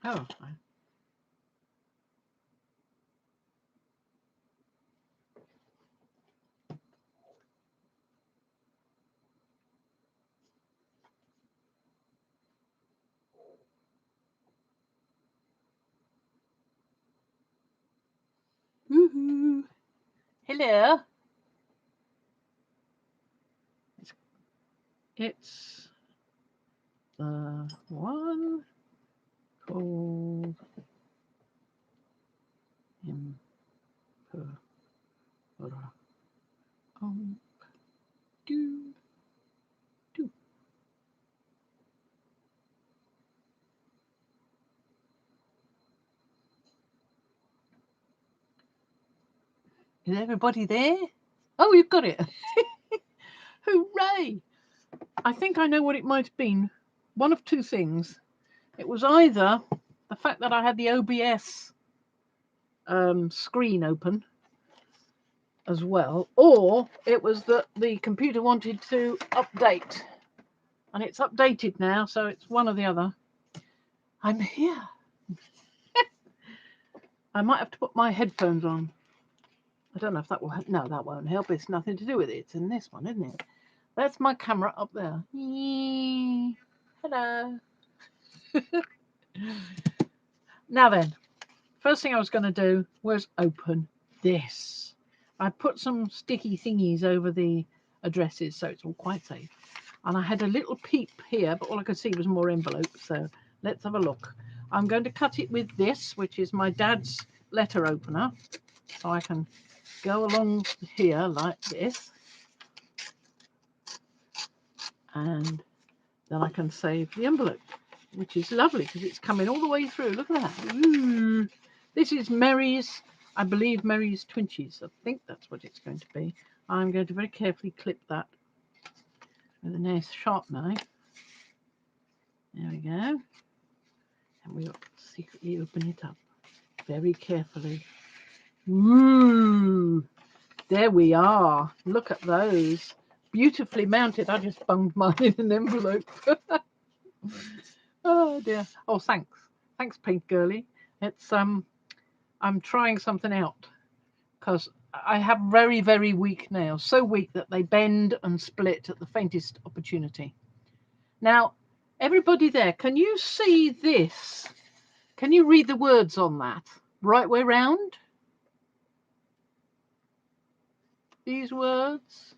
Oh. Woohoo! Hello. It's the one called Impromptu2. Is everybody there? Oh, you've got it. Hooray! I think I know what it might have been. One of two things. It was either the fact that I had the OBS screen open as well, or it was that the computer wanted to update. And it's updated now, so it's one or the other. I'm here. I might have to put my headphones on. I don't know if that will help. No, that won't help. It's nothing to do with it. It's in this one, isn't it? That's my camera up there. Hello. Now then, first thing I was going to do was open this. I put some sticky thingies over the addresses, so it's all quite safe. And I had a little peep here, but all I could see was more envelopes. So let's have a look. I'm going to cut it with this, which is my dad's letter opener. So I can go along here like this. And then I can save the envelope, which is lovely because it's coming all the way through. Look at that. Ooh. This is Meri's, I believe Meri's Twinchies. I think that's what it's going to be. I'm going to very carefully clip that with a nice sharp knife. There we go. And we'll secretly open it up very carefully. Ooh. There we are. Look at those. Beautifully mounted. I just bunged mine in an envelope. Oh dear. Oh, thanks. Thanks, Paint Girly. It's I'm trying something out because I have very, very weak nails. So weak that they bend and split at the faintest opportunity. Now, everybody there, can you see this? Can you read the words on that? Right way round? These words?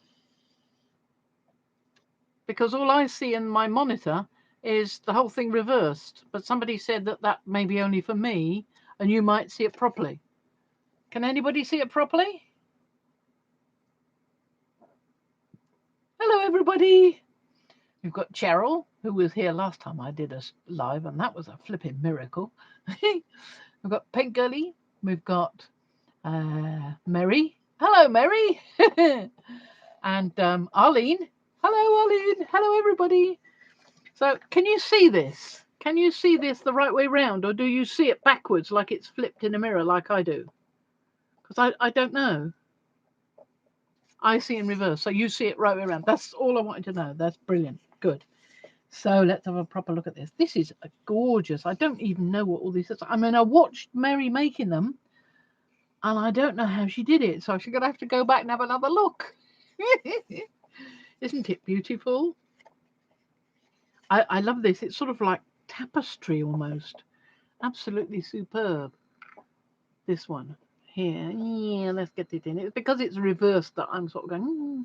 Because all I see in my monitor is the whole thing reversed. But somebody said that that may be only for me and you might see it properly. Can anybody see it properly? Hello, everybody. We've got Cheryl, who was here last time I did a live, and that was a flipping miracle. We've got Pink Girly. We've got Meri. Hello, Meri. And Arlene. Hello, Arlene. Hello, everybody. So can you see this? Can you see this the right way round, or do you see it backwards like it's flipped in a mirror like I do? Because I don't know. I see in reverse, so you see it right way around. That's all I wanted to know. That's brilliant. Good. So let's have a proper look at this. This is gorgeous. I don't even know what all these are. I mean, I watched Meri making them, and I don't know how she did it. So she's going to have to go back and have another look. Isn't it beautiful? I love this. It's sort of like tapestry almost. Absolutely superb. This one here. Yeah, let's get it in. It's because it's reversed that I'm sort of going,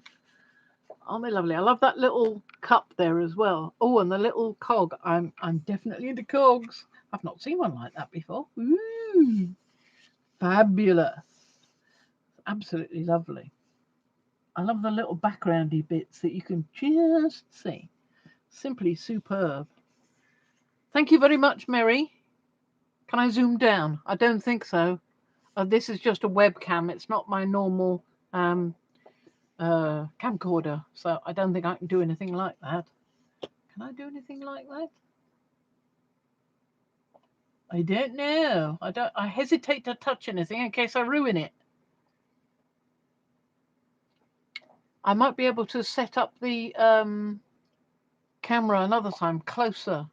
aren't they lovely? I love that little cup there as well. Oh, and the little cog. I'm definitely into cogs. I've not seen one like that before. Ooh, fabulous. Absolutely lovely. I love the little backgroundy bits that you can just see. Simply superb. Thank you very much, Meri. Can I zoom down? I don't think so. This is just a webcam. It's not my normal camcorder, so I don't think I can do anything like that. Can I do anything like that? I don't know. I hesitate to touch anything in case I ruin it. I might be able to set up the camera another time closer,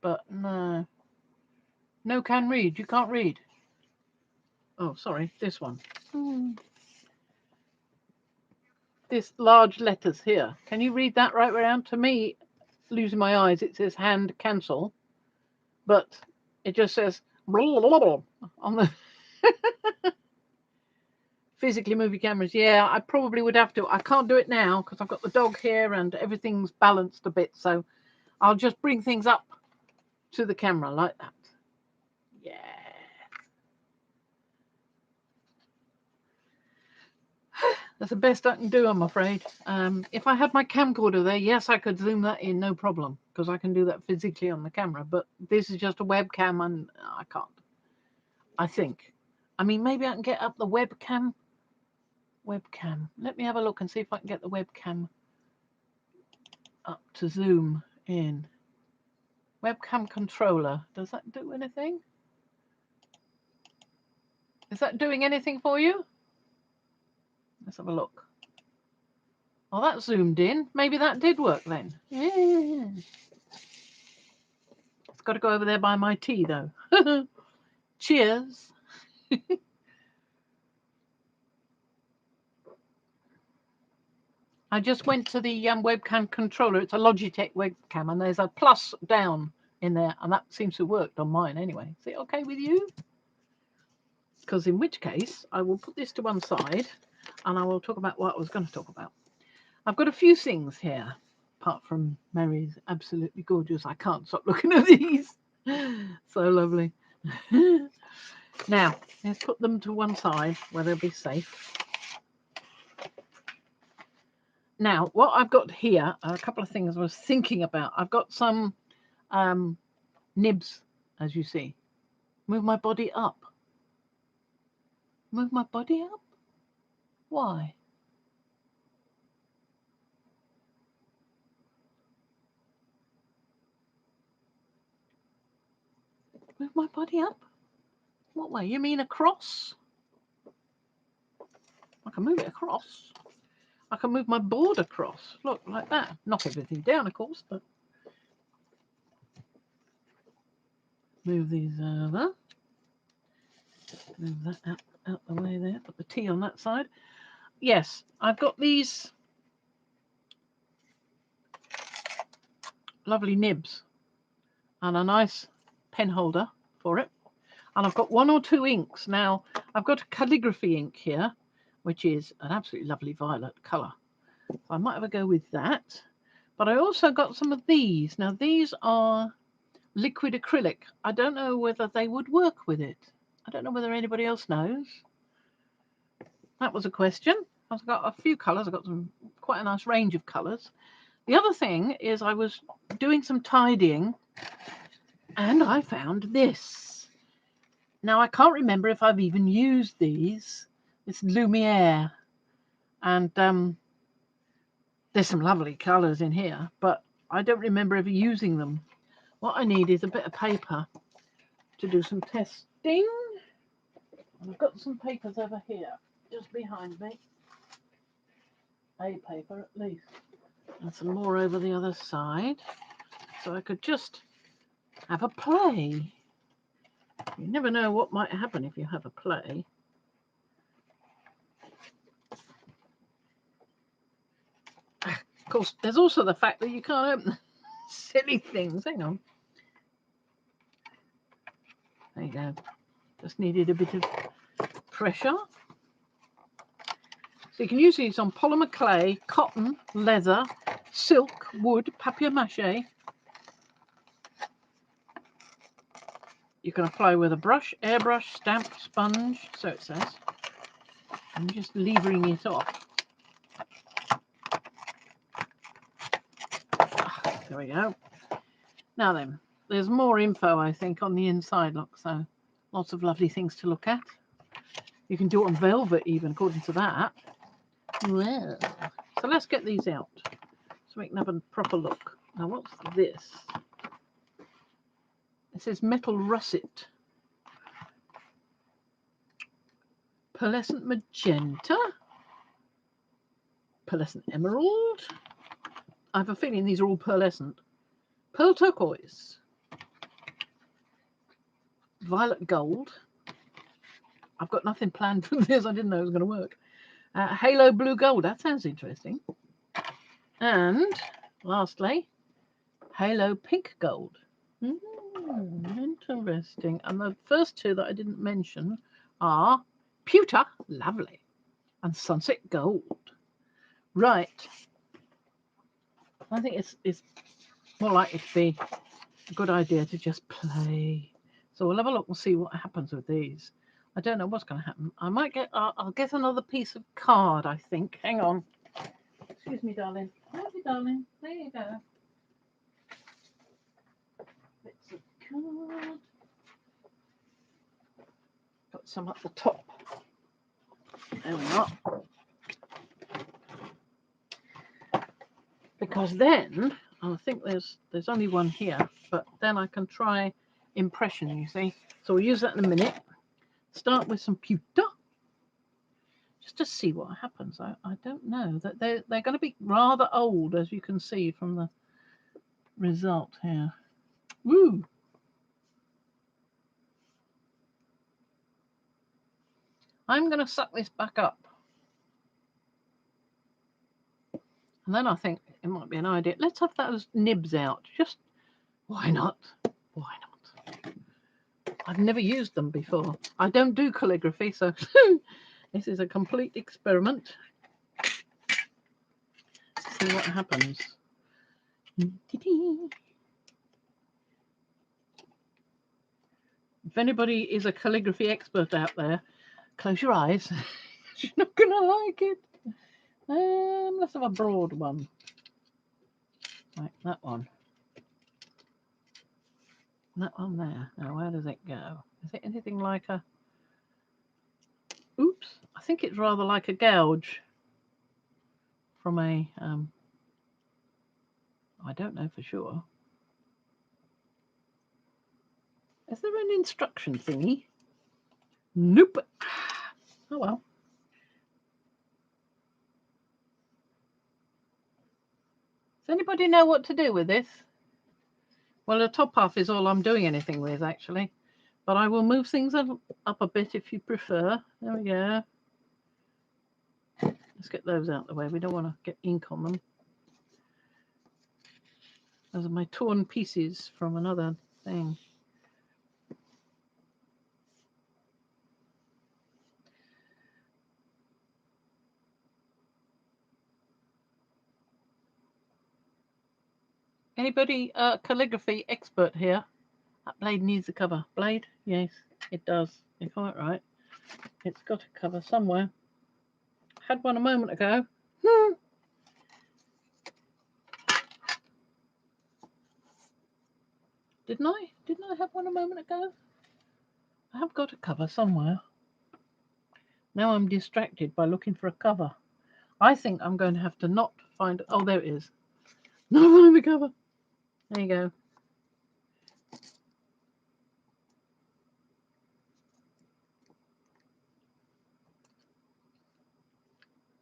but no. No can read. You can't read. Oh, sorry. This one. This large letters here. Can you read that right around? To me, losing my eyes, it says hand cancel, but it just says on the physically movie cameras. Yeah, I probably would have to. I can't do it now because I've got the dog here and everything's balanced a bit. So I'll just bring things up to the camera like that. Yeah. That's the best I can do, I'm afraid. If I had my camcorder there, yes, I could zoom that in, no problem, because I can do that physically on the camera. But this is just a webcam, and I can't. I think. I mean, maybe I can get up the webcam. Let me have a look and see if I can get the webcam up to zoom in. Webcam controller. Does that do anything? Is that doing anything for you? Let's have a look. Oh, that zoomed in. Maybe that did work then. Yeah. It's got to go over there by my tea, though. Cheers. I just went to the webcam controller. It's a Logitech webcam, and there's a plus down in there, and that seems to have worked on mine anyway. Is it okay with you? Because in which case, I will put this to one side, and I will talk about what I was going to talk about. I've got a few things here, apart from Meri's absolutely gorgeous. I can't stop looking at these. So lovely. Now, let's put them to one side where they'll be safe. Now, what I've got here are a couple of things I was thinking about. I've got some nibs, as you see. Move my body up. Move my body up? Why? Move my body up? What way? You mean across? I can move it across. I can move my board across. Look, like that. Knock everything down, of course, but move these over. Move that out the way there. Put the tea on that side. Yes, I've got these lovely nibs and a nice pen holder for it. And I've got one or two inks. Now, I've got a calligraphy ink here, which is an absolutely lovely violet colour. So I might have a go with that. But I also got some of these. Now, these are liquid acrylic. I don't know whether they would work with it. I don't know whether anybody else knows. That was a question. I've got a few colours. I've got quite a nice range of colours. The other thing is I was doing some tidying and I found this. Now, I can't remember if I've even used these. It's Lumiere. And there's some lovely colours in here, but I don't remember ever using them. What I need is a bit of paper to do some testing. And I've got some papers over here, just behind me. A paper at least. And some more over the other side. So I could just have a play. You never know what might happen if you have a play. Of course, there's also the fact that you can't open silly things. Hang on. There you go. Just needed a bit of pressure. So you can use these on polymer clay, cotton, leather, silk, wood, papier-mâché. You can apply with a brush, airbrush, stamp, sponge, so it says. I'm just levering it off. There we go. Now then, there's more info, I think, on the inside. Look, so lots of lovely things to look at. You can do it on velvet even, according to that. Well, so let's get these out so we can have a proper look. Now, what's this? It says metal russet. Pearlescent magenta. Pearlescent emerald. I have a feeling these are all pearlescent. Pearl turquoise. violet gold. I've got nothing planned for this. I didn't know it was going to work. Halo blue gold. That sounds interesting. And lastly, halo pink gold. Interesting. And the first two that I didn't mention are pewter, lovely, and sunset gold. Right. I think it's more likely to be a good idea to just play. So we'll have a look and see what happens with these. I don't know what's going to happen. I might get, I'll get another piece of card, I think. Hang on. Excuse me, darling. Thank you, darling. There you go. Bits of card. Got some at the top. There we are. Because then, I think there's only one here, but then I can try impression, you see. So we'll use that in a minute. Start with some pewter. Just to see what happens. I don't know. That they're going to be rather old, as you can see from the result here. Woo! I'm going to suck this back up. And then I think it might be an idea. Let's have those nibs out. Just, why not? Why not? I've never used them before. I don't do calligraphy, so this is a complete experiment. Let's see what happens. If anybody is a calligraphy expert out there, close your eyes. You're not going to like it. Let's have a broad one. Like that one. That one there. Now, where does it go? Is it anything like a... Oops. I think it's rather like a gouge from a... I don't know for sure. Is there an instruction thingy? Nope. Oh, well. Does anybody know what to do with this? Well, the top half is all I'm doing anything with, actually. But I will move things up a bit if you prefer. There we go. Let's get those out of the way. We don't want to get ink on them. Those are my torn pieces from another thing. Anybody calligraphy expert here? That blade needs a cover. Blade? Yes, it does. You're quite right. It's got a cover somewhere. Had one a moment ago. Didn't I? Didn't I have one a moment ago? I have got a cover somewhere. Now I'm distracted by looking for a cover. I think I'm going to have to not find... Oh, there it is. Not one on the cover. There you go.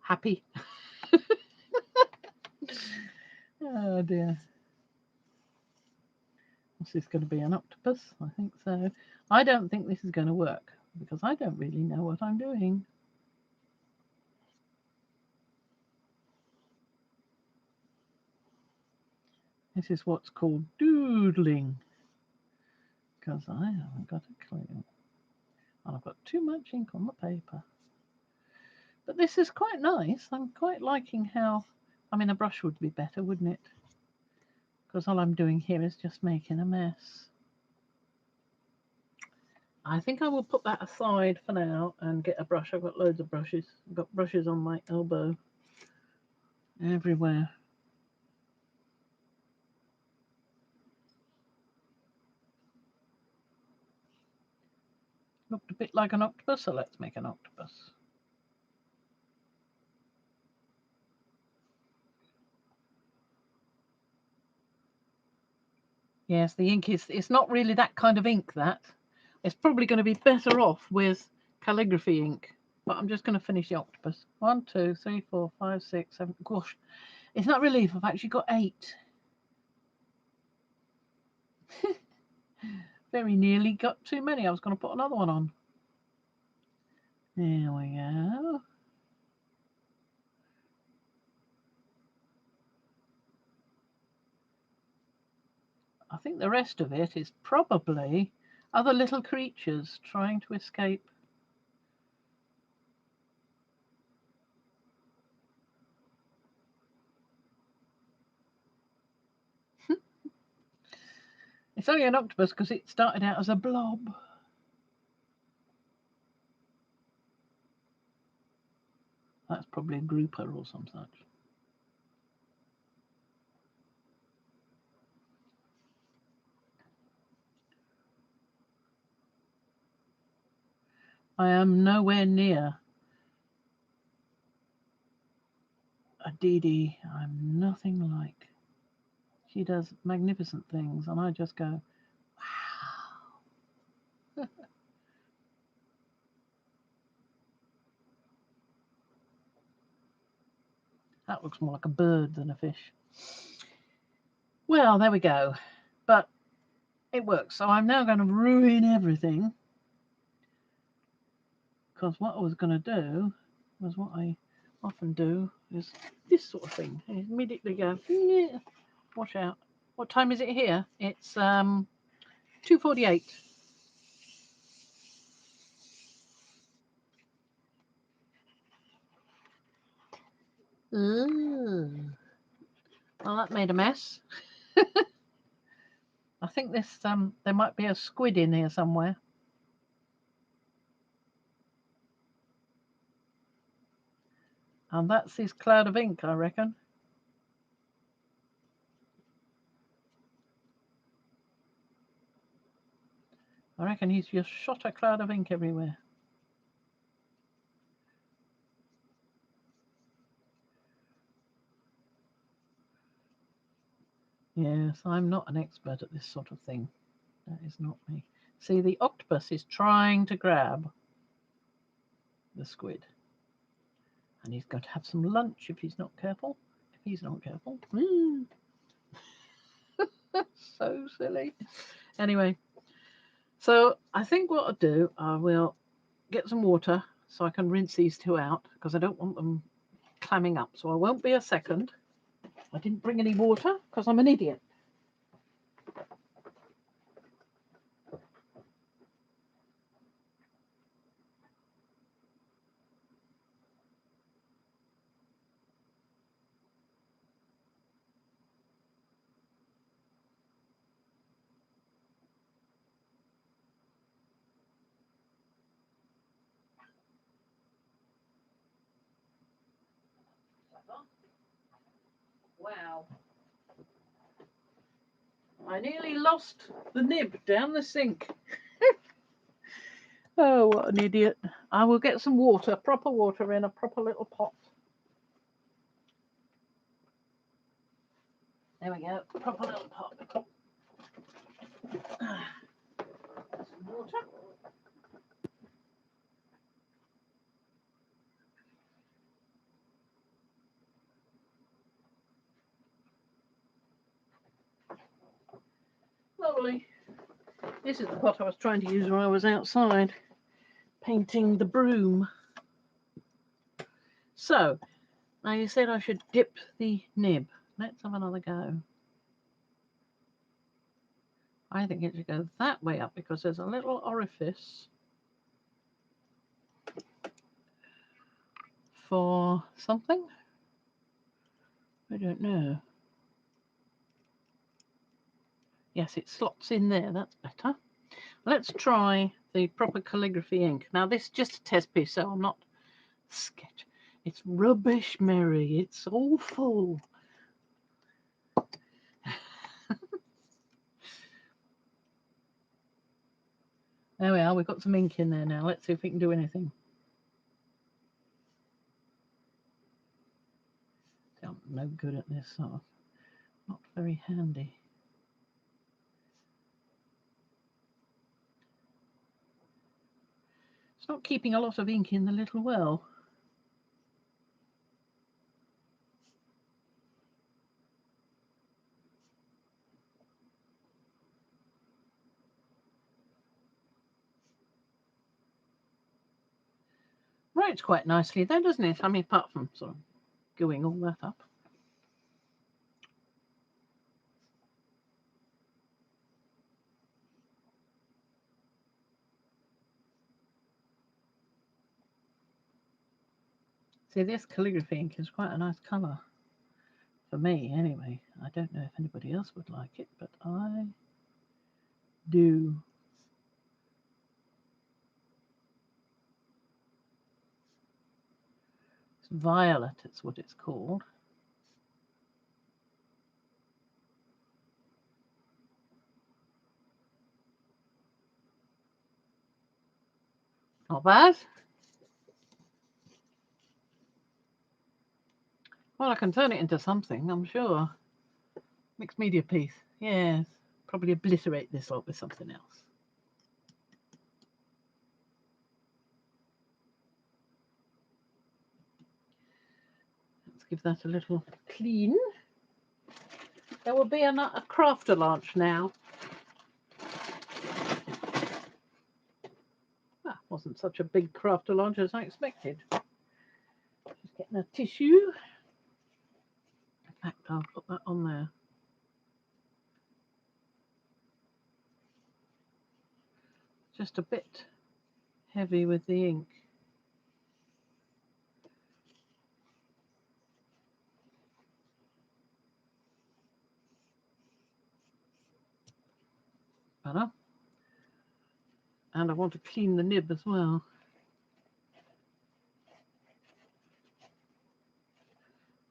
Happy. Oh dear. Is this going to be an octopus? I think so. I don't think this is going to work because I don't really know what I'm doing. This is what's called doodling because I haven't got a clue. And I've got too much ink on the paper. But this is quite nice. I'm quite liking how... I mean, a brush would be better, wouldn't it? Because all I'm doing here is just making a mess. I think I will put that aside for now and get a brush. I've got loads of brushes. I've got brushes on my elbow everywhere. Looked a bit like an octopus, so let's make an octopus. Yes, the ink is, it's not really that kind of ink, that. It's probably going to be better off with calligraphy ink. But I'm just going to finish the octopus. 1, 2, 3, 4, 5, 6, 7. Gosh, it's not relief. I've actually got 8. Very nearly got too many. I was going to put another one on. There we go. I think the rest of it is probably other little creatures trying to escape. It's only an octopus because it started out as a blob. That's probably a grouper or some such. I am nowhere near a Dee Dee. I'm nothing like. She does magnificent things, and I just go, wow. That looks more like a bird than a fish. Well, there we go. But it works. So I'm now going to ruin everything. Because what I was going to do was what I often do is this sort of thing. I immediately go, yeah, watch out. What time is it here? It's 2:48. Ooh. Well, that made a mess. I think this there might be a squid in here somewhere. And that's his cloud of ink, I reckon. I reckon he's just shot a cloud of ink everywhere. Yes, I'm not an expert at this sort of thing. That is not me. See, the octopus is trying to grab the squid. And he's going to have some lunch if he's not careful. If he's not careful. So silly. Anyway, so I think what I'll do, I will get some water so I can rinse these two out because I don't want them clamming up. So I won't be a second. I didn't bring any water because I'm an idiot. Wow. I nearly lost the nib down the sink. Oh, what an idiot. I will get some water, proper water in a proper little pot. There we go, proper little pot. Some water. Lovely. This is the pot I was trying to use when I was outside painting the broom. So, now you said I should dip the nib. Let's have another go. I think it should go that way up because there's a little orifice for something. I don't know. Yes, it slots in there. That's better. Let's try the proper calligraphy ink. Now, this is just a test piece, so I'm not sketch. It's rubbish, Meri. It's awful. There we are. We've got some ink in there now. Let's see if we can do anything. I'm no good at this sort of. Not very handy. It's not keeping a lot of ink in the little well. Writes quite nicely though, doesn't it? I mean, apart from sort of gooing all that up. See, this calligraphy ink is quite a nice colour. For me, anyway. I don't know if anybody else would like it, but I do. It's violet, it's what it's called. Not bad. Well, I can turn it into something, I'm sure. Mixed media piece. Yes. Probably obliterate this lot with something else. Let's give that a little clean. There will be a crafter launch now. That wasn't such a big crafter launch as I expected. Just getting a tissue. In fact, I'll put that on there. Just a bit heavy with the ink. Better. And I want to clean the nib as well.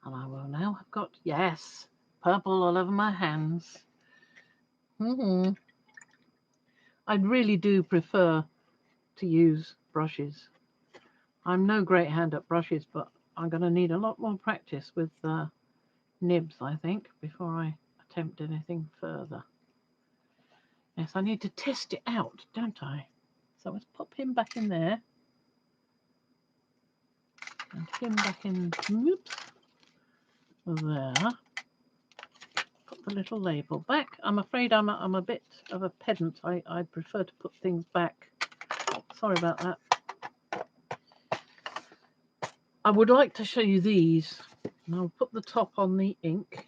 And I will now have got, yes, purple all over my hands. I really do prefer to use brushes. I'm no great hand at brushes, but I'm going to need a lot more practice with nibs, I think, before I attempt anything further. Yes, I need to test it out, don't I? So let's pop him back in there. And him back in, oops, there. Put the little label back. I'm afraid I'm a bit of a pedant. I prefer to put things back. Sorry about that. I would like to show you these. And I'll put the top on the ink.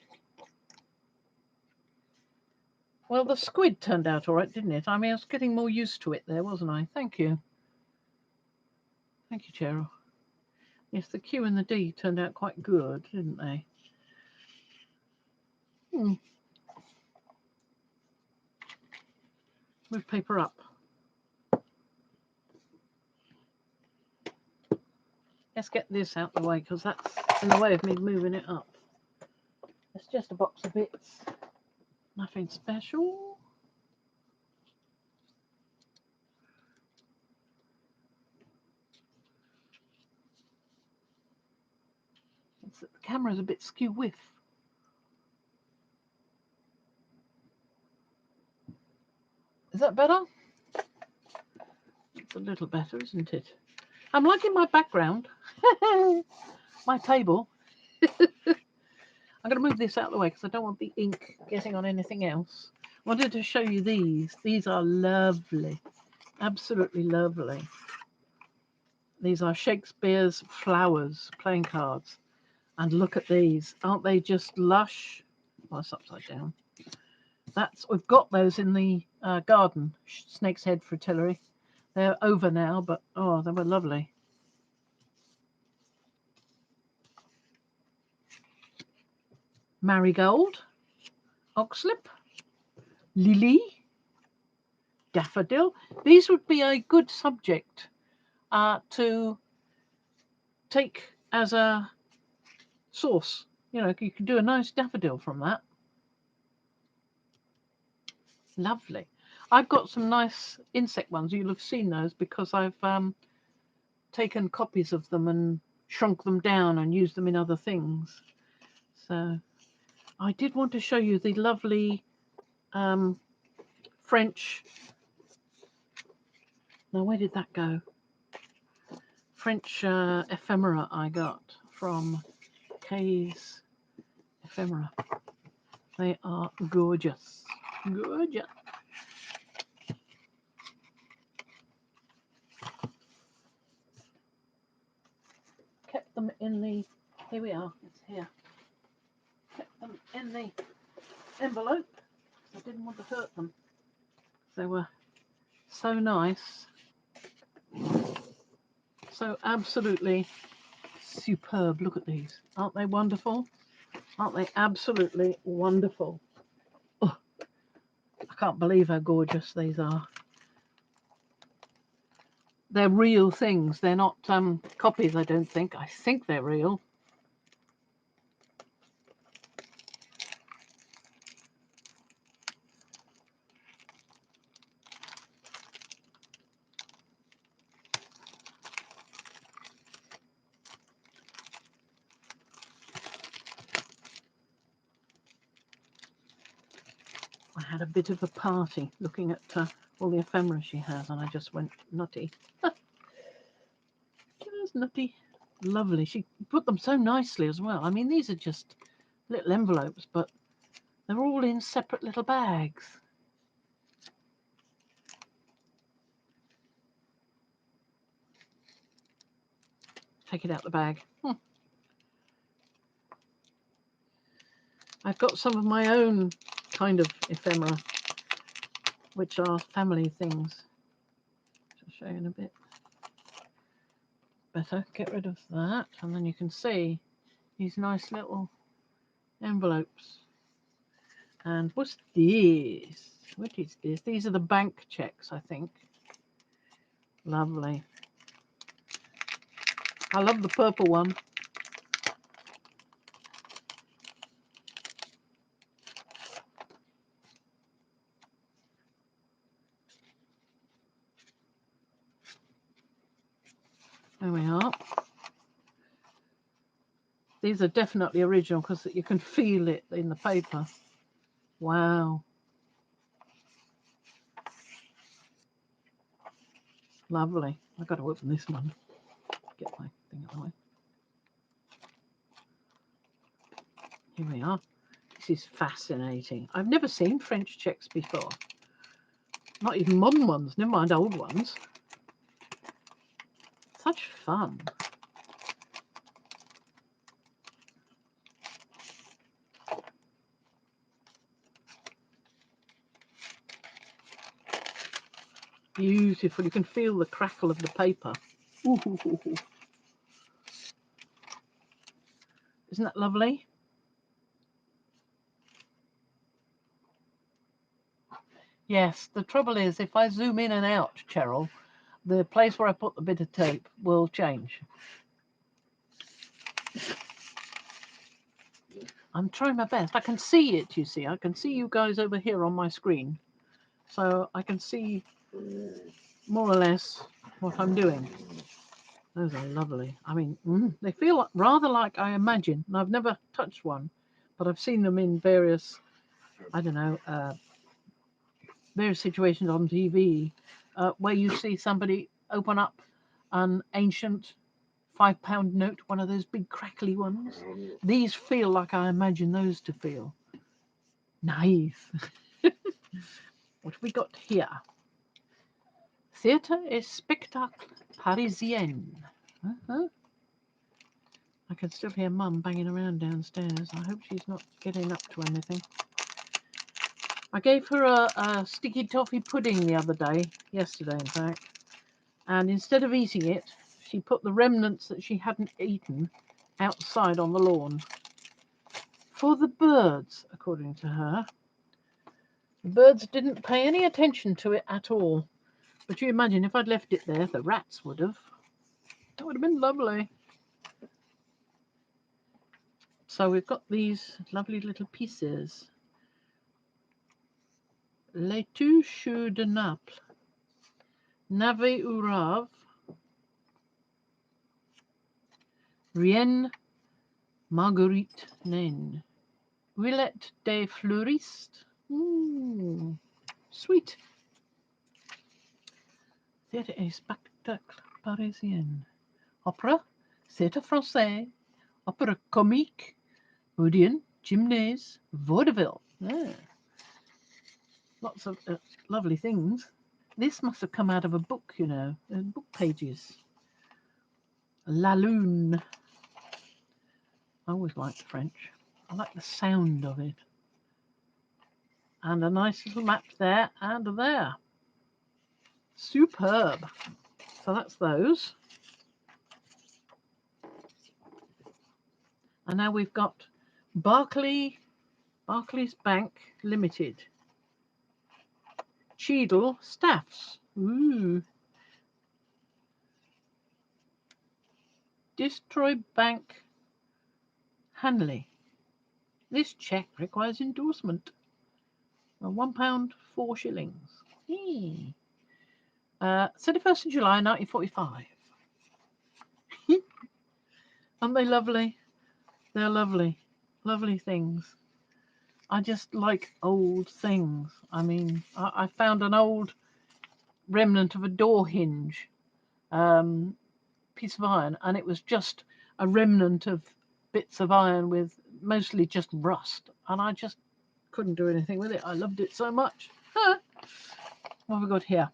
Well, the squid turned out all right, didn't it? I mean, I was getting more used to it there, wasn't I? Thank you. Thank you, Cheryl. Yes, the Q and the D turned out quite good, didn't they? Move paper up. Let's get this out of the way because that's in the way of me moving it up. It's just a box of bits. Nothing special. The camera's a bit skew whiff. Is that better? It's a little better, isn't it? I'm liking my background. My table. I'm going to move this out of the way because I don't want the ink getting on anything else. I wanted to show you these. These are lovely. Absolutely lovely. These are Shakespeare's Flowers playing cards. And look at these. Aren't they just lush? Well, it's upside down. We've got those in the garden, Snake's Head Fritillary. They're over now, but oh, they were lovely. Marigold, oxlip, lily, daffodil. These would be a good subject to take as a source. You know, you can do a nice daffodil from that. Lovely. I've got some nice insect ones. You'll have seen those because I've taken copies of them and shrunk them down and used them in other things. So I did want to show you the lovely French. Now, where did that go? French ephemera I got from Kay's Ephemera. They are gorgeous. Gorgeous. them in the, here we are, it's here. Kept them in the envelope because I didn't want to hurt them. They were so nice. So absolutely superb. Look at these. Aren't they wonderful? Aren't they absolutely wonderful? Oh, I can't believe how gorgeous these are. They're real things. They're not copies, I don't think. I think they're real. I had a bit of a party looking at all the ephemera she has, and I just went nutty. Just nutty. Lovely. She put them so nicely as well. I mean, these are just little envelopes, but they're all in separate little bags. Take it out the bag. I've got some of my own kind of ephemera, which are family things. I'll show you in a bit. Better get rid of that, and then you can see these nice little envelopes. And what's this? What is this? These are the bank checks, I think. Lovely. I love the purple one. There we are. These are definitely original because you can feel it in the paper. Wow. Lovely. I've got to open this one. Get my thing out of the way. Here we are. This is fascinating. I've never seen French checks before. Not even modern ones, never mind old ones. Such fun. Beautiful. You can feel the crackle of the paper. Ooh, ooh, ooh, ooh. Isn't that lovely? Yes, the trouble is if I zoom in and out, Cheryl, the place where I put the bit of tape will change. I'm trying my best. I can see it, you see. I can see you guys over here on my screen. So I can see more or less what I'm doing. Those are lovely. I mean, they feel rather like I imagine. And I've never touched one, but I've seen them in various, I don't know, various situations on TV where you see somebody open up an ancient £5 note, one of those big crackly ones. These feel like I imagine those to feel. Nice. What have we got here? Theatre et spectacle parisienne. I can still hear Mum banging around downstairs. I hope she's not getting up to anything. I gave her a sticky toffee pudding the other day, yesterday in fact, and instead of eating it, she put the remnants that she hadn't eaten outside on the lawn. For the birds, according to her. The birds didn't pay any attention to it at all. But you imagine if I'd left it there, the rats would have. That would have been lovely. So we've got these lovely little pieces. Les touches de Naples. Navet ou rave. Rien Marguerite Naine. Willette des fleuristes. Sweet. Theatre et spectacle parisienne. Opera, Theatre français, opera comique, Odeon, gymnase, vaudeville. Yeah. Lots of lovely things. This must have come out of a book, you know, book pages. La Lune. I always like the French. I like the sound of it. And a nice little map there and there. Superb. So that's those. And now we've got Barclays Bank Limited. Cheadle Staffs. Ooh. Destroy Bank Hanley. This cheque requires endorsement. £1, 4 shillings. 31st of July 1945. Aren't they lovely? They're lovely. Lovely things. I just like old things. I mean, I found an old remnant of a door hinge, piece of iron, and it was just a remnant of bits of iron with mostly just rust, and I just couldn't do anything with it. I loved it so much. What have we got here?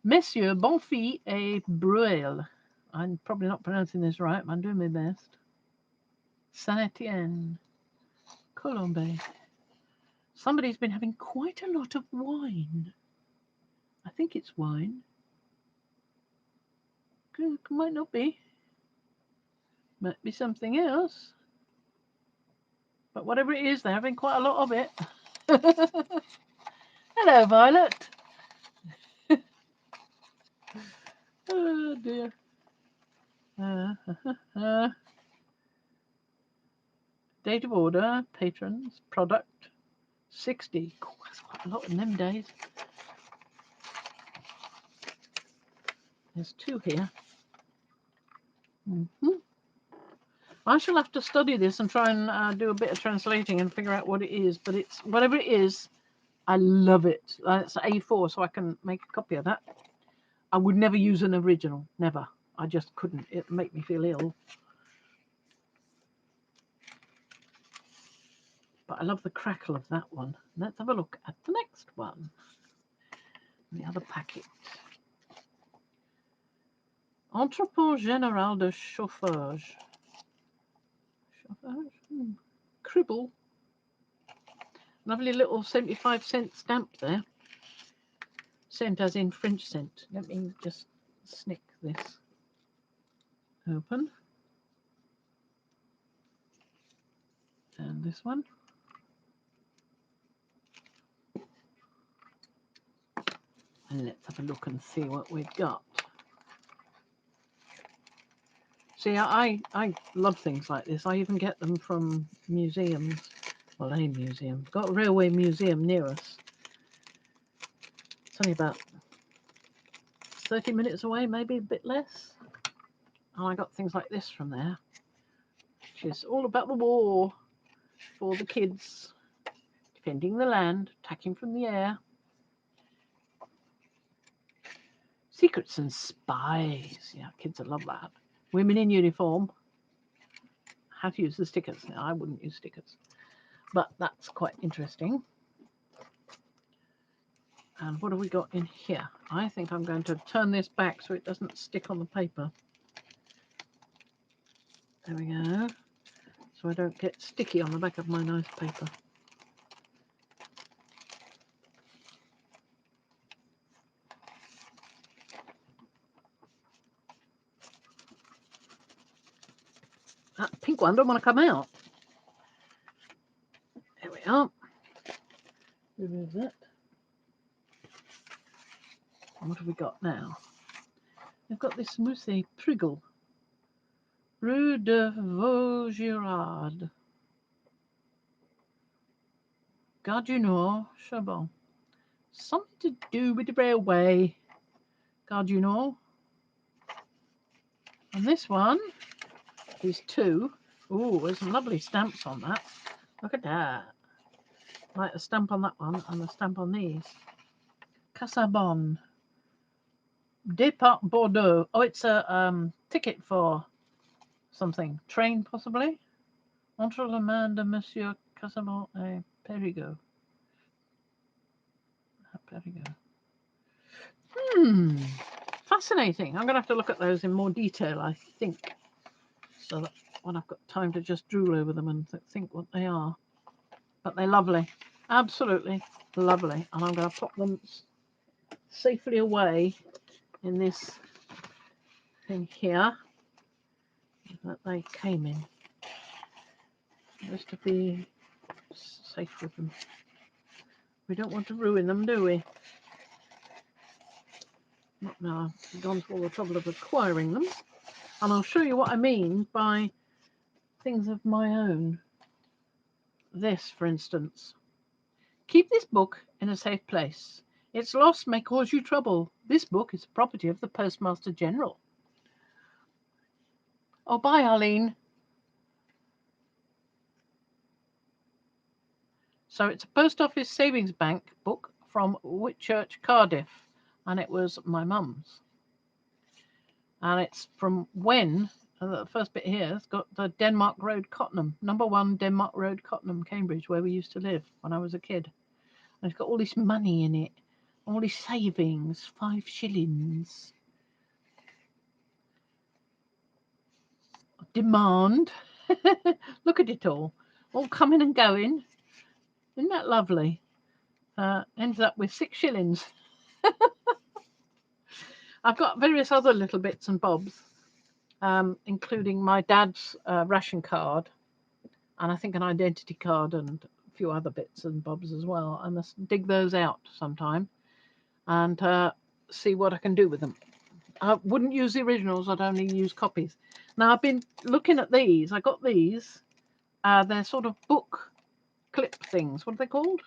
Messieurs Bonfils et Bruel. I'm probably not pronouncing this right, but I'm doing my best. Saint-Étienne. Colombe. Somebody's been having quite a lot of wine. I think it's wine. Might not be. Might be something else. But whatever it is, they're having quite a lot of it. Hello, Violet. Oh, dear. Date of order, patrons, product, 60. Oh, that's quite a lot in them days. There's 2 here. I shall have to study this and try and do a bit of translating and figure out what it is. But it's whatever it is, I love it. It's A4, so I can make a copy of that. I would never use an original, never. I just couldn't. It'd make me feel ill. But I love the crackle of that one. Let's have a look at the next one. The other packet. Entrepôt Général de Chauffage. Cribble. Lovely little 75-cent stamp there. Cent as in French cent. Let me just snick this open. And this one. And let's have a look and see what we've got. See, I love things like this. I even get them from museums. Well, a museum. Got a railway museum near us. It's only about 30 minutes away, maybe a bit less. And I got things like this from there, which is all about the war for the kids, defending the land, attacking from the air. Secrets and spies. Yeah, kids would love that. Women in uniform. How to use the stickers. Now, I wouldn't use stickers, but that's quite interesting. And what have we got in here? I think I'm going to turn this back so it doesn't stick on the paper. There we go. So I don't get sticky on the back of my nice paper. That pink one don't want to come out. There we are. Remove that. And what have we got now? We've got this Mousse Priggle. Rue de Vaugirard. Gare du Nord, Chabon. Something to do with the railway. Gare du Nord. And this one is 2. Oh, there's some lovely stamps on that. Look at that. Like a stamp on that one and a stamp on these. Cassabon. Départ Bordeaux. Oh, it's a ticket for something. Train, possibly. Entre les mains de Monsieur Cassabon et Périgot. Périgot. Fascinating. I'm going to have to look at those in more detail, I think. So when I've got time to just drool over them and think what they are. But they're lovely, absolutely lovely. And I'm going to pop them safely away in this thing here that they came in, just to be safe with them. We don't want to ruin them, do we? Not now I've gone to all the trouble of acquiring them. And I'll show you what I mean by things of my own. This, for instance. Keep this book in a safe place. Its loss may cause you trouble. This book is the property of the Postmaster General. Oh, bye, Arlene. So it's a post office savings bank book from Whitchurch, Cardiff, and it was my mum's. And it's from when, the first bit here, it's got the Denmark Road, Cottenham, number 1 Denmark Road, Cottenham, Cambridge, where we used to live when I was a kid. And it's got all this money in it, all these savings, 5 shillings. Demand. Look at it all coming and going. Isn't that lovely? Ends up with 6 shillings. I've got various other little bits and bobs, including my dad's ration card, and I think an identity card and a few other bits and bobs as well. I must dig those out sometime and see what I can do with them. I wouldn't use the originals, I'd only use copies. Now, I've been looking at these. I got these. They're sort of book clip things. What are they called?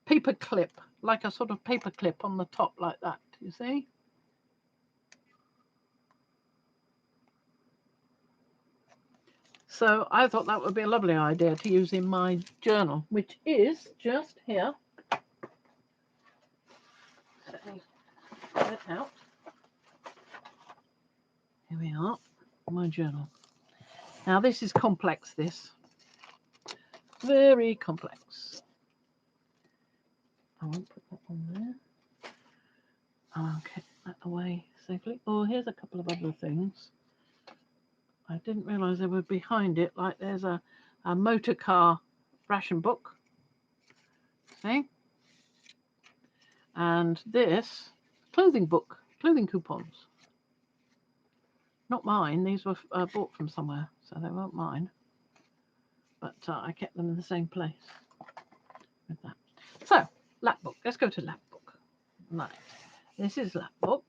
Paper clip, like a sort of paper clip on the top like that, you see? So I thought that would be a lovely idea to use in my journal, which is just here. Let me get it out. Here we are, my journal. Now this is complex, this. Very complex. I won't put that on there. I'll get that away safely. Oh, here's a couple of other things. I didn't realise they were behind it. Like there's a motor car ration book. See? And this clothing book, clothing coupons. Not mine. These were bought from somewhere, so they weren't mine. But I kept them in the same place with that. So, lapbook. Let's go to lapbook. Right. This is lapbook.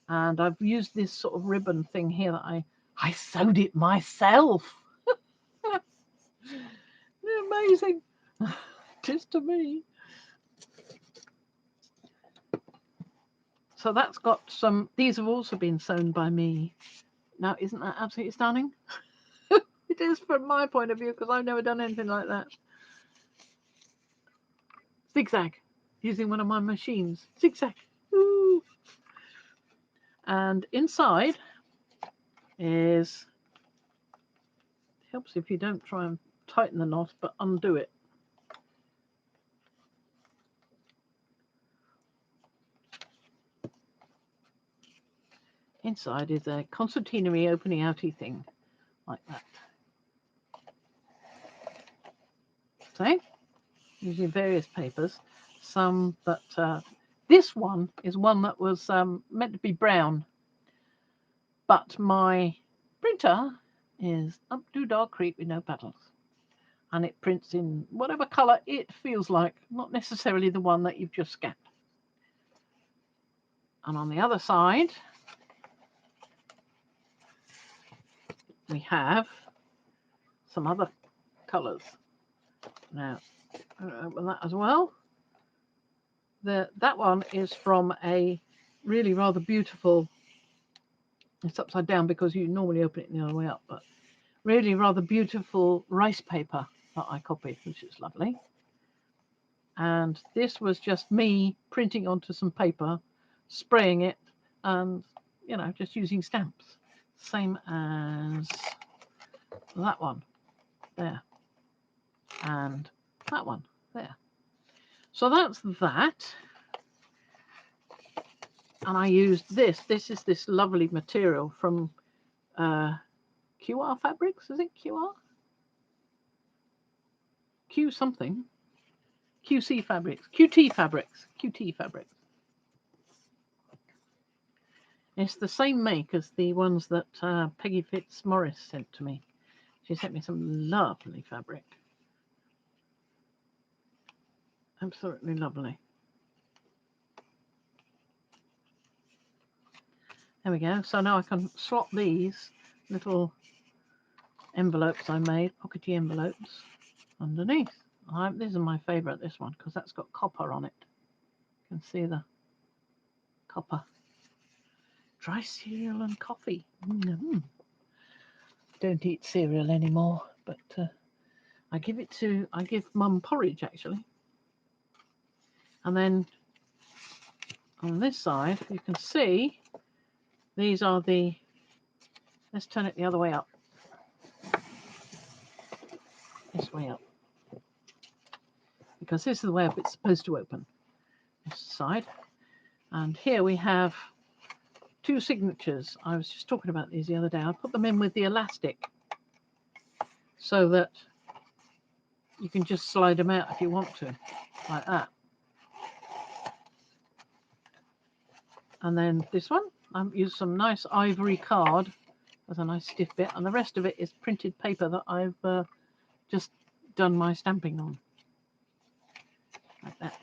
And I've used this sort of ribbon thing here that I sewed it myself. Amazing. Just to me. So that's got some, these have also been sewn by me. Now, isn't that absolutely stunning? It is from my point of view, because I've never done anything like that. Zigzag, using one of my machines. Zigzag. Ooh. And inside is, helps if you don't try and tighten the knot, but undo it. Inside is a concertinary opening outy thing, like that. See? Using various papers. Some that, this one is one that was meant to be brown, but my printer is up to Dark Creek with no paddles. And it prints in whatever colour it feels like, not necessarily the one that you've just scanned. And on the other side, we have some other colours. Now, that as well. That one is from a really rather beautiful, it's upside down because you normally open it the other way up, but really rather beautiful rice paper that I copied, which is lovely. And this was just me printing onto some paper, spraying it, and, you know, just using stamps. Same as that one there, and that one there. So that's that. And I used this. This is this lovely material from QR Fabrics, is it QR? Q something. QC Fabrics. QT Fabrics. QT Fabrics. It's the same make as the ones that Peggy Fitzmaurice sent to me. She sent me some lovely fabric. Absolutely lovely. There we go. So now I can slot these little envelopes I made, pockety envelopes, underneath. This is my favourite, this one, because that's got copper on it. You can see the copper. Dry cereal and coffee. Don't eat cereal anymore, but I give Mum porridge actually. And then on this side, you can see these are the, let's turn it the other way up. This way up. Because this is the way it's supposed to open. This side. And here we have 2 signatures. I was just talking about these the other day. I put them in with the elastic so that you can just slide them out if you want to, like that. And then this one, I've used some nice ivory card with a nice stiff bit, and the rest of it is printed paper that I've just done my stamping on, like that.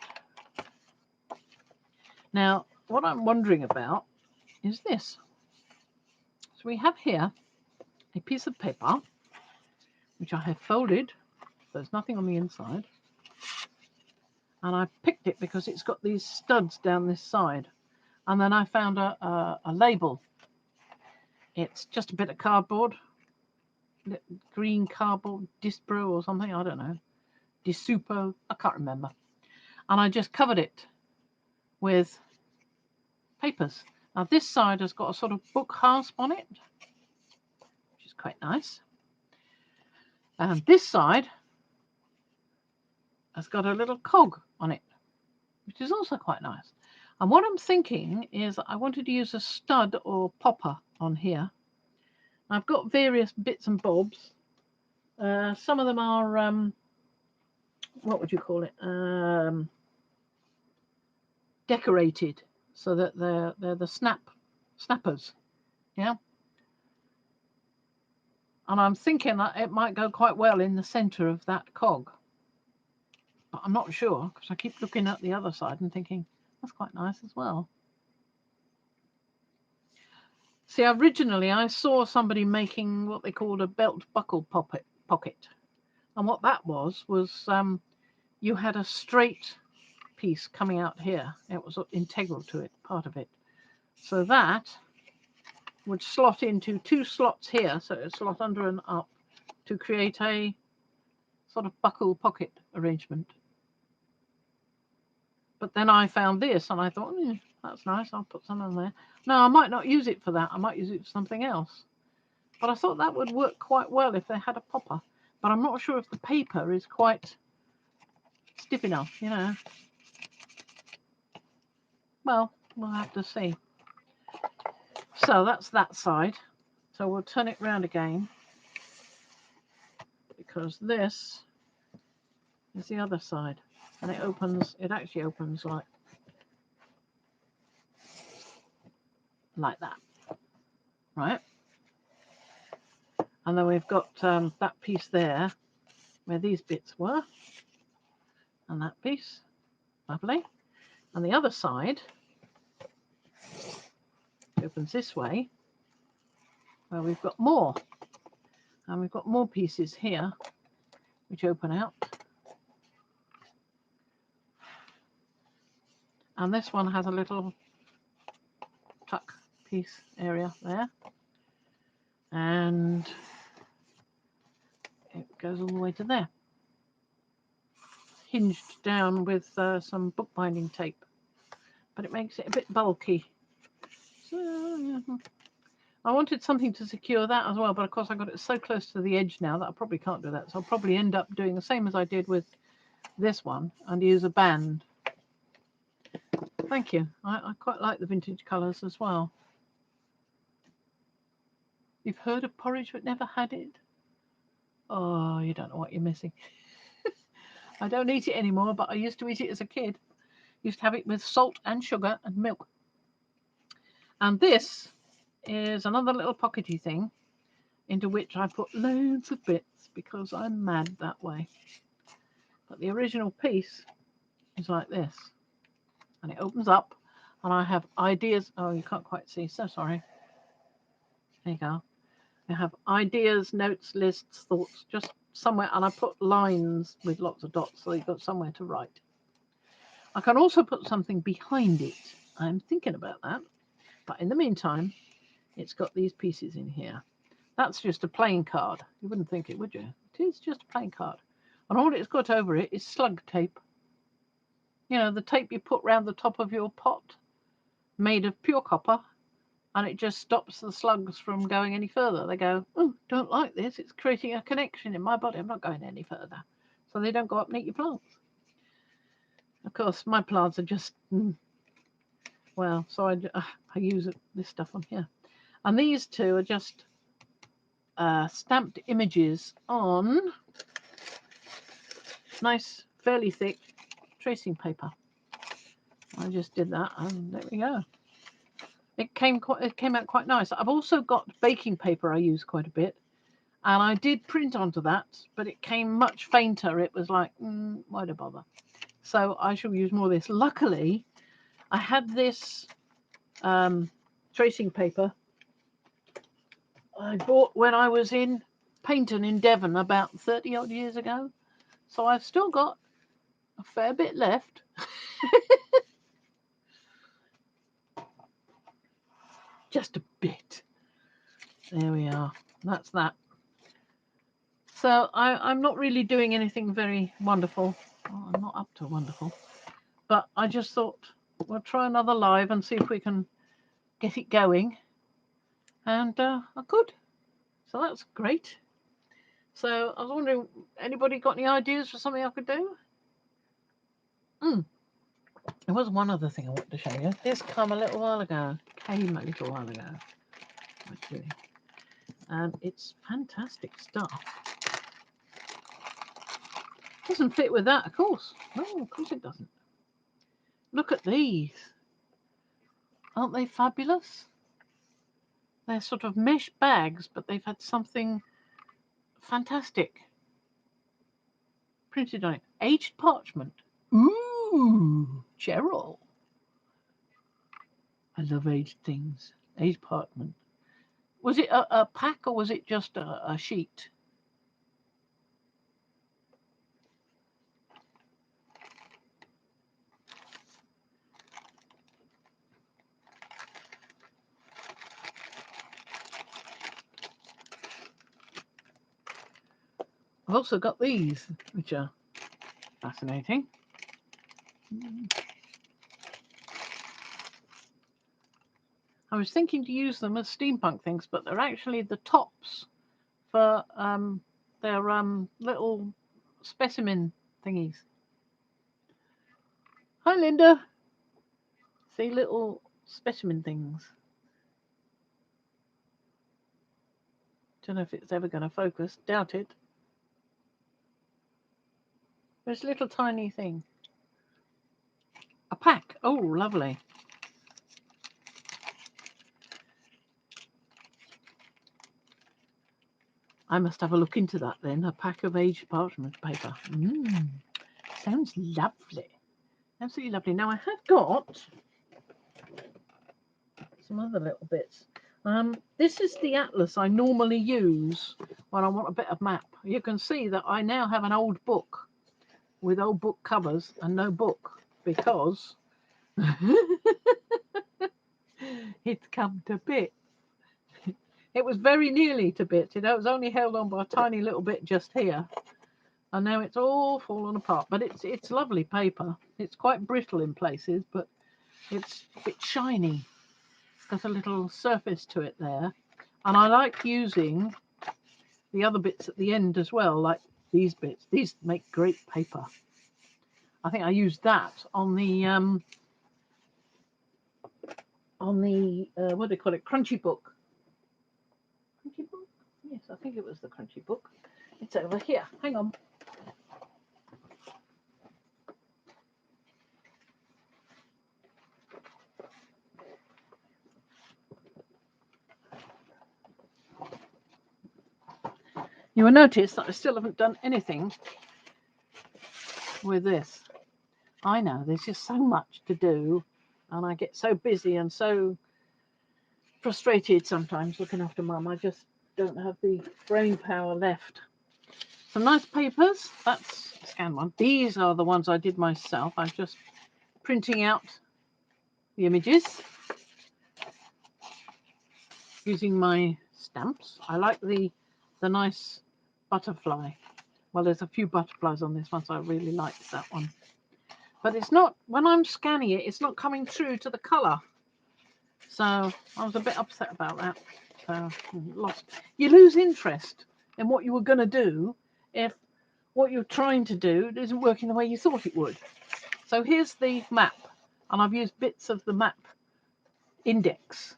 Now, what I'm wondering about is this. So we have here a piece of paper, which I have folded. There's nothing on the inside. And I picked it because it's got these studs down this side. And then I found a label. It's just a bit of cardboard, green cardboard, Dispro or something, I don't know. Disupo, I can't remember. And I just covered it with papers. Now this side has got a sort of book hasp on it, which is quite nice. And this side has got a little cog on it, which is also quite nice. And what I'm thinking is I wanted to use a stud or popper on here. I've got various bits and bobs. Some of them are, what would you call it? Decorated, so that they're the snappers, yeah. And I'm thinking that it might go quite well in the centre of that cog, but I'm not sure because I keep looking at the other side and thinking that's quite nice as well. See, originally I saw somebody making what they called a belt buckle pocket, and what that was you had a straight piece coming out here. It was integral to it, part of it. So that would slot into 2 slots here, so it would slot under and up to create a sort of buckle pocket arrangement. But then I found this and I thought, that's nice, I'll put some in there. No, I might not use it for that. I might use it for something else. But I thought that would work quite well if they had a popper. But I'm not sure if the paper is quite stiff enough, you know. Well, we'll have to see. So that's that side. So we'll turn it round again, because this is the other side. And it actually opens like that, right? And then we've got that piece there where these bits were, and that piece, lovely. And the other side opens this way, where we've got more, and we've got more pieces here which open out. And this one has a little tuck piece area there, and it goes all the way to there, hinged down with some bookbinding tape, but it makes it a bit bulky. So I wanted something to secure that as well, but of course I got it so close to the edge now that I probably can't do that. So I'll probably end up doing the same as I did with this one and use a band. Thank you. I quite like the vintage colours as well. You've heard of porridge but never had it? Oh, you don't know what you're missing. I don't eat it anymore, but I used to eat it as a kid. Used to have it with salt and sugar and milk. And this is another little pockety thing into which I put loads of bits because I'm mad that way. But the original piece is like this. And it opens up and I have ideas. Oh, you can't quite see. So sorry. There you go. I have ideas, notes, lists, thoughts, just somewhere. And I put lines with lots of dots so you've got somewhere to write. I can also put something behind it. I'm thinking about that. But in the meantime, it's got these pieces in here. That's just a plain card. You wouldn't think it, would you? It is just a plain card. And all it's got over it is slug tape. You know, the tape you put round the top of your pot, made of pure copper, and it just stops the slugs from going any further. They go, oh, don't like this. It's creating a connection in my body. I'm not going any further. So they don't go up and eat your plants. Of course, my plants are just, well, so I use this stuff on here. And these two are just stamped images on nice, fairly thick tracing paper. I just did that, and there we go. It came out quite nice. I've also got baking paper I use quite a bit, and I did print onto that, but it came much fainter. It was like, why do bother? So I shall use more of this. Luckily, I had this tracing paper I bought when I was in Paynton in Devon about 30 odd years ago. So I've still got a fair bit left. Just a bit. There we are. That's that. So I'm not really doing anything very wonderful. Oh, I'm not up to wonderful. But I just thought we'll try another live and see if we can get it going. And I could. So that's great. So I was wondering, anybody got any ideas for something I could do? There was one other thing I wanted to show you. This came a little while ago. Actually. And it's fantastic stuff. Doesn't fit with that, of course. No, of course it doesn't. Look at these. Aren't they fabulous? They're sort of mesh bags, but they've had something fantastic printed on it. Aged parchment. Ooh, Cheryl. I love aged things. Aged parchment. Was it a pack or was it just a sheet? I've also got these, which are fascinating. I was thinking to use them as steampunk things, but they're actually the tops for their little specimen thingies. Hi, Linda. See, little specimen things. Don't know if it's ever going to focus. Doubt it. There's a little tiny thing. A pack. Oh, lovely. I must have a look into that then. A pack of aged parchment paper. Sounds lovely. Absolutely lovely. Now I have got some other little bits. This is the atlas I normally use when I want a bit of map. You can see that I now have an old book with old book covers and no book because it's come to bits. It was very nearly to bits. It was only held on by a tiny little bit just here. And now it's all fallen apart. But it's lovely paper. It's quite brittle in places, but it's a bit shiny. Got a little surface to it there. And I like using the other bits at the end as well, like these bits. These make great paper. I think I used that on the what do they call it? Crunchy book. Yes, I think it was the crunchy book. It's over here. Hang on. You will notice that I still haven't done anything with this. I know there's just so much to do, and I get so busy and so frustrated sometimes looking after Mum. I just don't have the brain power left. Some nice papers. That's scan one. These are the ones I did myself. I'm just printing out the images using my stamps. I like the nice butterfly. Well, there's a few butterflies on this one, so I really liked that one. But it's not, when I'm scanning it, it's not coming through to the colour. So I was a bit upset about that. So lost. You lose interest in what you were going to do if what you're trying to do isn't working the way you thought it would. So here's the map, and I've used bits of the map index.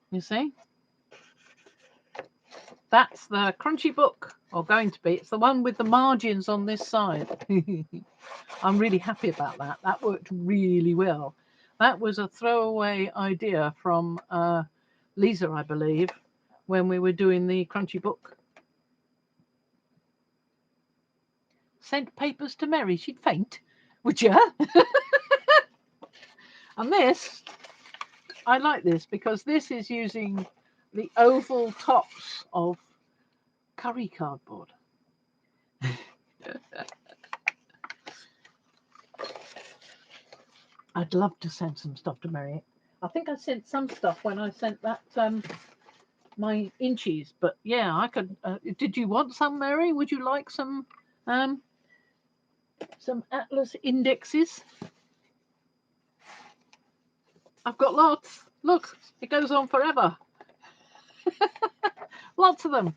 You see? That's the crunchy book, or going to be. It's the one with the margins on this side. I'm really happy about that. That worked really well. That was a throwaway idea from Lisa, I believe, when we were doing the crunchy book. Sent papers to Meri. She'd faint. Would you? And this, I like this because this is using the oval tops of curry cardboard. I'd love to send some stuff to Meri. I think I sent some stuff when I sent that my Inchies, but yeah, I could. Did you want some, Meri? Would you like some atlas indexes? I've got lots. Look, it goes on forever. Lots of them.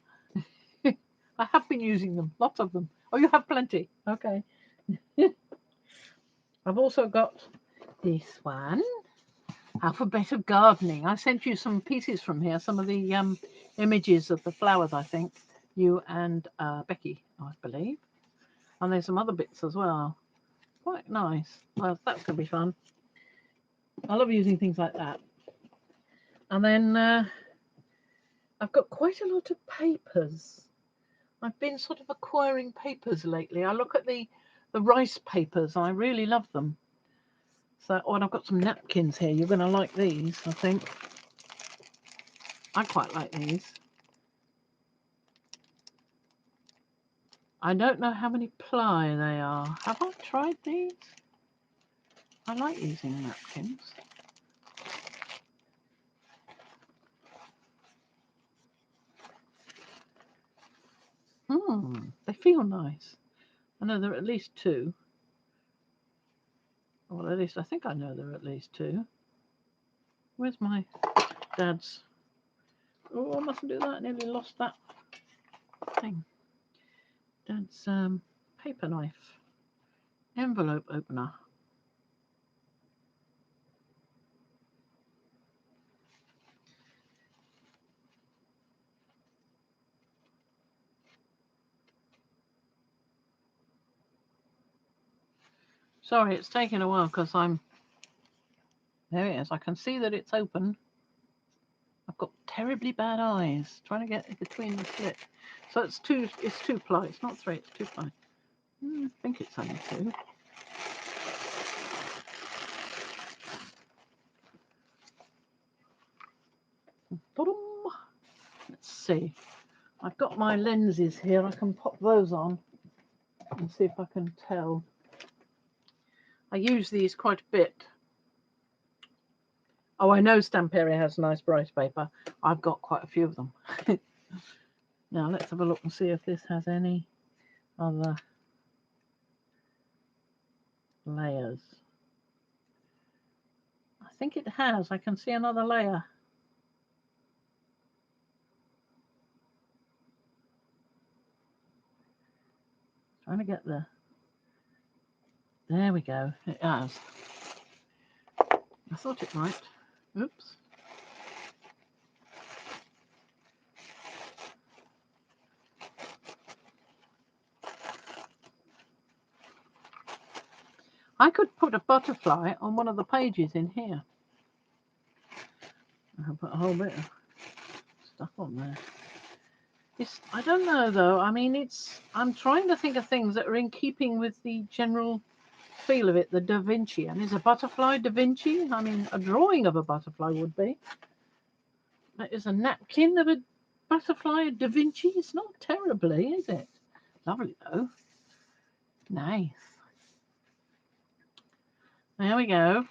I have been using them. Lots of them. Oh, you have plenty. Okay. I've also got this one. Alphabet of Gardening. I sent you some pieces from here. Some of the images of the flowers, I think. You and Becky, I believe. And there's some other bits as well. Quite nice. Well, that's going to be fun. I love using things like that. And then I've got quite a lot of papers. I've been sort of acquiring papers lately. I look at the rice papers. I really love them. So, oh, and I've got some napkins here. You're going to like these, I think. I quite like these. I don't know how many ply they are. Have I tried these? I like using napkins. They feel nice. I know there are at least two. Well, at least I think I know there are at least two. Where's my dad's? Oh, I mustn't do that. I nearly lost that thing. Dad's paper knife. Envelope opener. Sorry, it's taking a while because I'm... There it is. I can see that it's open. I've got terribly bad eyes. Trying to get between the slit. So it's two ply. It's not three, it's 2 ply. I think it's only 2. Let's see. I've got my lenses here. I can pop those on and see if I can tell. I use these quite a bit. Oh, I know Stamperi has nice bright paper. I've got quite a few of them. Now let's have a look and see if this has any other layers. I think it has. I can see another layer. Trying to get the... There we go. It has. I thought it might. Oops. I could put a butterfly on one of the pages in here. I'll put a whole bit of stuff on there. I don't know though. I mean, I'm trying to think of things that are in keeping with the general feel of it, the Da Vinci. And is a butterfly Da Vinci? I mean, a drawing of a butterfly would be. That is a napkin of a butterfly Da Vinci. It's not terribly, is it? Lovely though. Nice. There we go.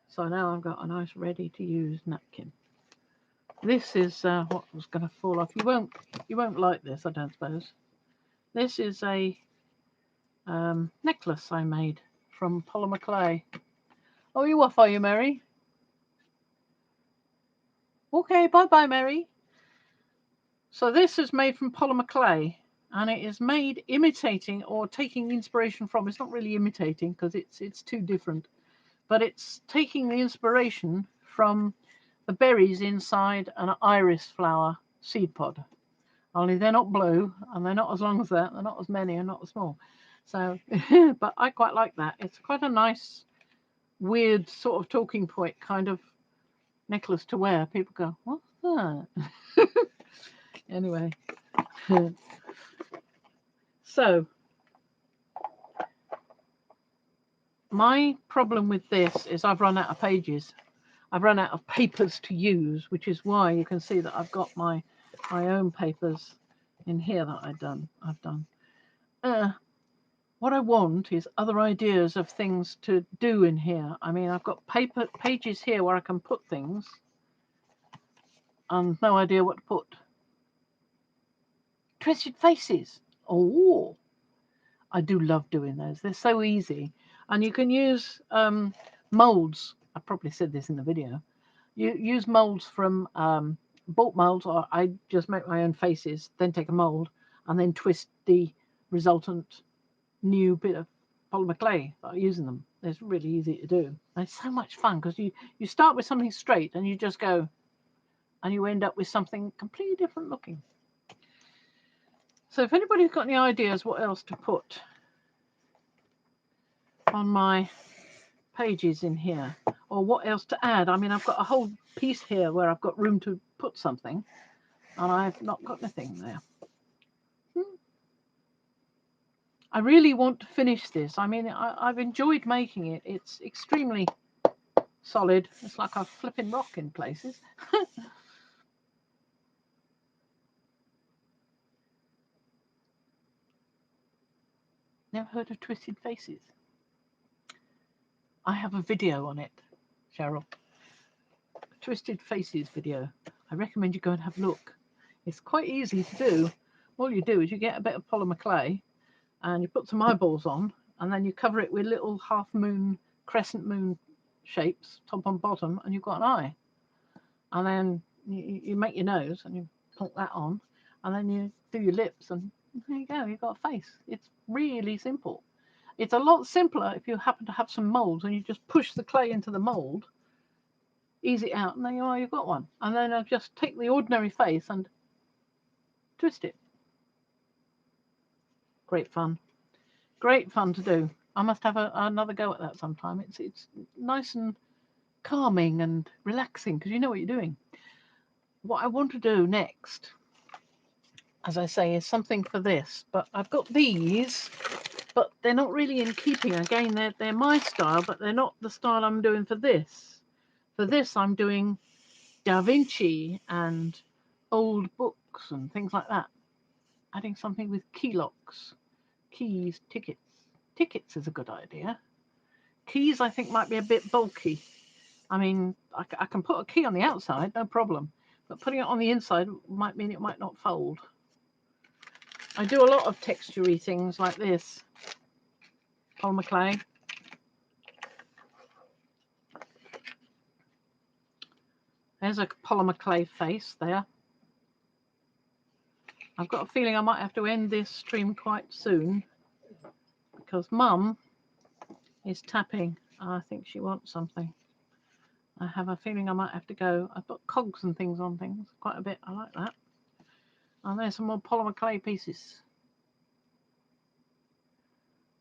So now I've got a nice ready to use napkin. This is what was going to fall off. You won't like this, I don't suppose. This is a necklace I made from polymer clay. Oh, you off, are you, Meri? Okay, bye-bye, Meri. So this is made from polymer clay, and it is made imitating or taking inspiration from. It's not really imitating because it's too different, but it's taking the inspiration from the berries inside an iris flower seed pod. Only they're not blue, and they're not as long as that. They're not as many and not as small. So, but I quite like that. It's quite a nice, weird sort of talking point kind of necklace to wear. People go, what's that? Anyway. So, my problem with this is I've run out of pages. I've run out of papers to use, which is why you can see that I've got my own papers in here that I've done. What I want is other ideas of things to do in here. I mean, I've got pages here where I can put things and no idea what to put. Twisted faces. Oh, I do love doing those. They're so easy. And you can use molds. I probably said this in the video. You use molds from bought molds, or I just make my own faces, then take a mold and then twist the resultant new bit of polymer clay that I'm using them. It's really easy to do. And it's so much fun because you start with something straight and you just go and you end up with something completely different looking. So if anybody's got any ideas what else to put on my pages in here or what else to add, I mean, I've got a whole piece here where I've got room to put something and I've not got anything there. I really want to finish this. I mean, I've enjoyed making it. It's extremely solid. It's like a flipping rock in places. Never heard of Twisted Faces? I have a video on it, Cheryl. A Twisted Faces video. I recommend you go and have a look. It's quite easy to do. All you do is you get a bit of polymer clay and you put some eyeballs on and then you cover it with little half moon, crescent moon shapes, top and bottom, and you've got an eye. And then you make your nose and you put that on and then you do your lips and there you go, you've got a face. It's really simple. It's a lot simpler if you happen to have some molds and you just push the clay into the mold, ease it out, and there you are, you've got one. And then I just take the ordinary face and twist it. Great fun. Great fun to do. I must have another go at that sometime. It's nice and calming and relaxing because you know what you're doing. What I want to do next, as I say, is something for this. But I've got these, but they're not really in keeping. Again, they're my style, but they're not the style I'm doing for this. For this, I'm doing Da Vinci and old books and things like that. Adding something with key locks, keys, tickets. Tickets is a good idea. Keys, I think, might be a bit bulky. I mean, I can put a key on the outside, no problem. But putting it on the inside might mean it might not fold. I do a lot of texture-y things like this. Polymer clay. There's a polymer clay face there. I've got a feeling I might have to end this stream quite soon because Mum is tapping. I think she wants something. I have a feeling I might have to go. I've got cogs and things on things quite a bit. I like that. And there's some more polymer clay pieces.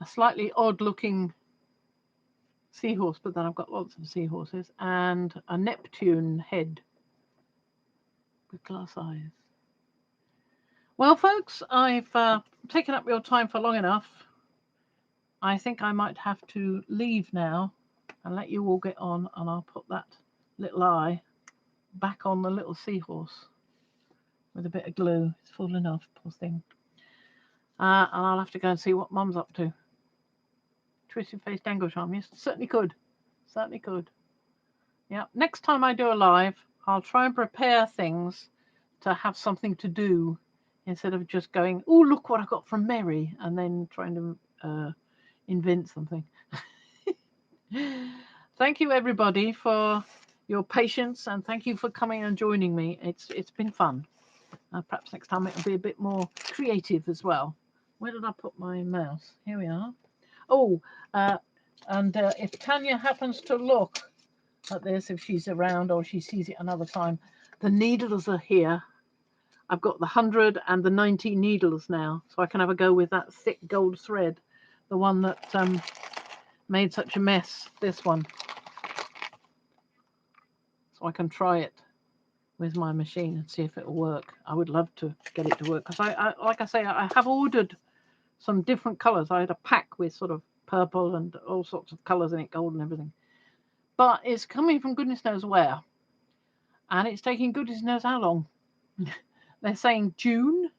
a slightly odd looking seahorse, but then I've got lots of seahorses, and a Neptune head with glass eyes. Well, folks, I've taken up your time for long enough. I think I might have to leave now and let you all get on, and I'll put that little eye back on the little seahorse with a bit of glue. It's fallen off, poor thing. And I'll have to go and see what Mum's up to. Twisted face dangle charm. Yes, certainly could. Certainly could. Yeah. Next time I do a live, I'll try and prepare things to have something to do instead of just going, oh, look what I got from Meri, and then trying to invent something. Thank you, everybody, for your patience, and thank you for coming and joining me. It's been fun. Perhaps next time it'll be a bit more creative as well. Where did I put my mouse? Here we are. Oh, and if Tanya happens to look at this, if she's around or she sees it another time, the needles are here. I've got the 100 and the 90 needles now, so I can have a go with that thick gold thread, the one that made such a mess, this one. So I can try it with my machine and see if it'll work. I would love to get it to work, because I like I say, I have ordered some different colors. I had a pack with sort of purple and all sorts of colors in it, gold and everything. But it's coming from goodness knows where. And it's taking goodness knows how long. They're saying June.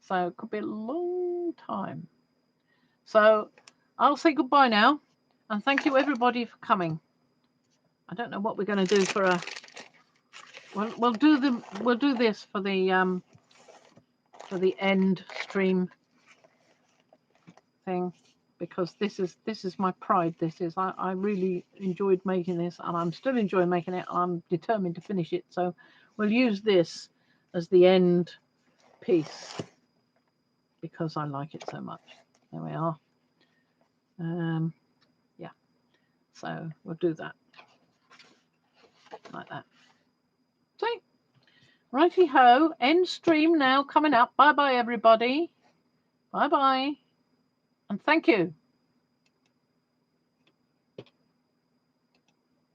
So it could be a long time. So I'll say goodbye now. And thank you everybody for coming. I don't know what we're going to do for a... We'll do this for the end stream thing, because this is my pride. I really enjoyed making this, and I'm still enjoying making it. I'm determined to finish it, so we'll use this as the end piece because I like it so much. There we are. Yeah, so we'll do that like that. See, righty ho, end stream now coming up. Bye bye everybody. Bye bye, and thank you.